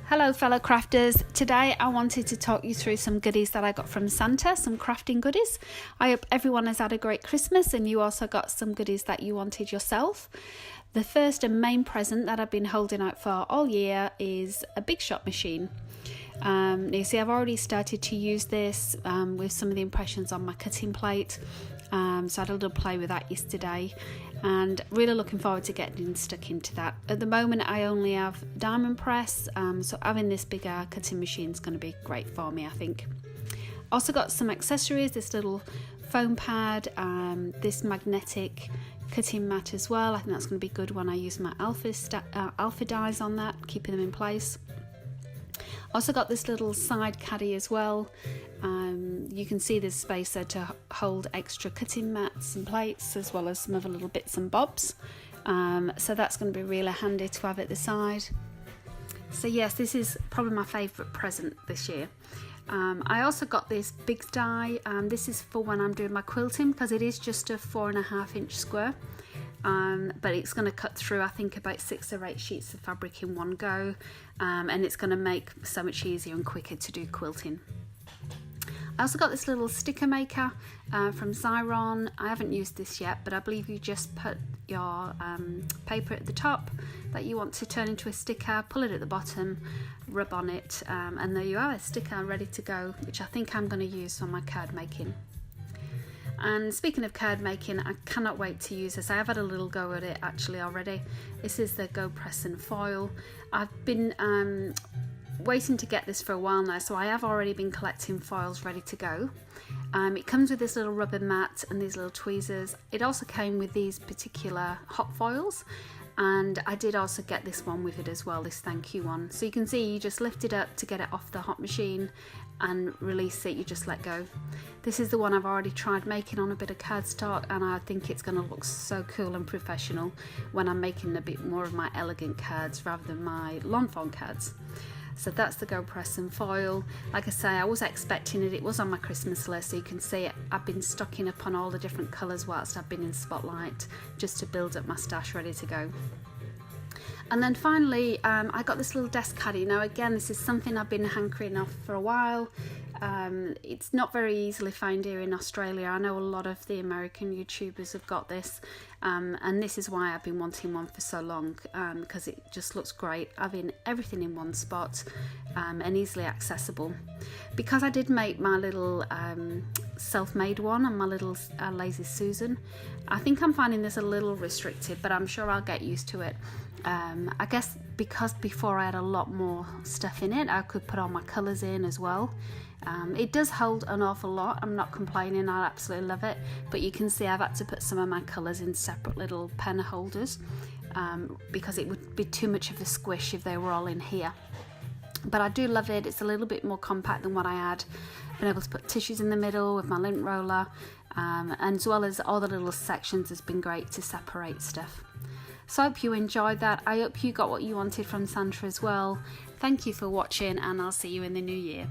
Hello fellow crafters, today I wanted to talk you through some goodies that I got from Santa, some crafting goodies. I hope everyone has had a great Christmas and you also got some goodies that you wanted yourself. The first and main present that I've been holding out for all year is a big shot machine. You see I've already started to use this with some of the impressions on my cutting plate. So I had a little play with that yesterday and really looking forward to getting stuck into that. At the moment I only have diamond press, so having this bigger cutting machine is going to be great for me, I think. Also got some accessories, this little foam pad, this magnetic cutting mat as well. I think that's going to be good when I use my alpha dies on that, keeping them in place. Also got this little side caddy as well. You can see there's space there to hold extra cutting mats and plates as well as some other little bits and bobs. So that's going to be really handy to have at the side. So yes, this is probably my favourite present this year. I also got this big die. This is for when I'm doing my quilting because it is just a 4.5 inch square. But it's going to cut through I think about 6 or 8 sheets of fabric in one go, and it's going to make so much easier and quicker to do quilting. I also got this little sticker maker from Xyron. I haven't used this yet, but I believe you just put your paper at the top that you want to turn into a sticker, pull it at the bottom, rub on it, and there you are, a sticker ready to go, which I think I'm going to use for my card making. And speaking of card making, I cannot wait to use this. I have had a little go at it actually already. This is the Go Press and Foil. I've been waiting to get this for a while now, so I have already been collecting foils ready to go. It comes with this little rubber mat and these little tweezers. It also came with these particular hot foils, and I did also get this one with it as well, this thank you one. So you can see you just lift it up to get it off the hot machine and release it, you just let go. This is the one I've already tried making on a bit of cardstock, and I think it's going to look so cool and professional when I'm making a bit more of my elegant cards rather than my long form cards. So that's the Go Press and Foil. Like I say, I was expecting it, it was on my Christmas list, so you can see it. I've been stocking up on all the different colours whilst I've been in Spotlight, just to build up my stash ready to go. And then finally, I got this little desk caddy. Now again, this is something I've been hankering off for a while. It's not very easily found here in Australia. I know a lot of the American YouTubers have got this, and this is why I've been wanting one for so long, because it just looks great, having everything in one spot and easily accessible. Because I did make my little self-made one and my little Lazy Susan, I think I'm finding this a little restricted, but I'm sure I'll get used to it. I guess because before I had a lot more stuff in it, I could put all my colours in as well. It does hold an awful lot, I'm not complaining, I absolutely love it, but you can see I've had to put some of my colours in separate little pen holders because it would be too much of a squish if they were all in here. But I do love it, it's a little bit more compact than what I had. Been able to put tissues in the middle with my lint roller, and as well as all the little sections has been great to separate stuff. So I hope you enjoyed that. I hope you got what you wanted from Santa as well. Thank you for watching, and I'll see you in the new year.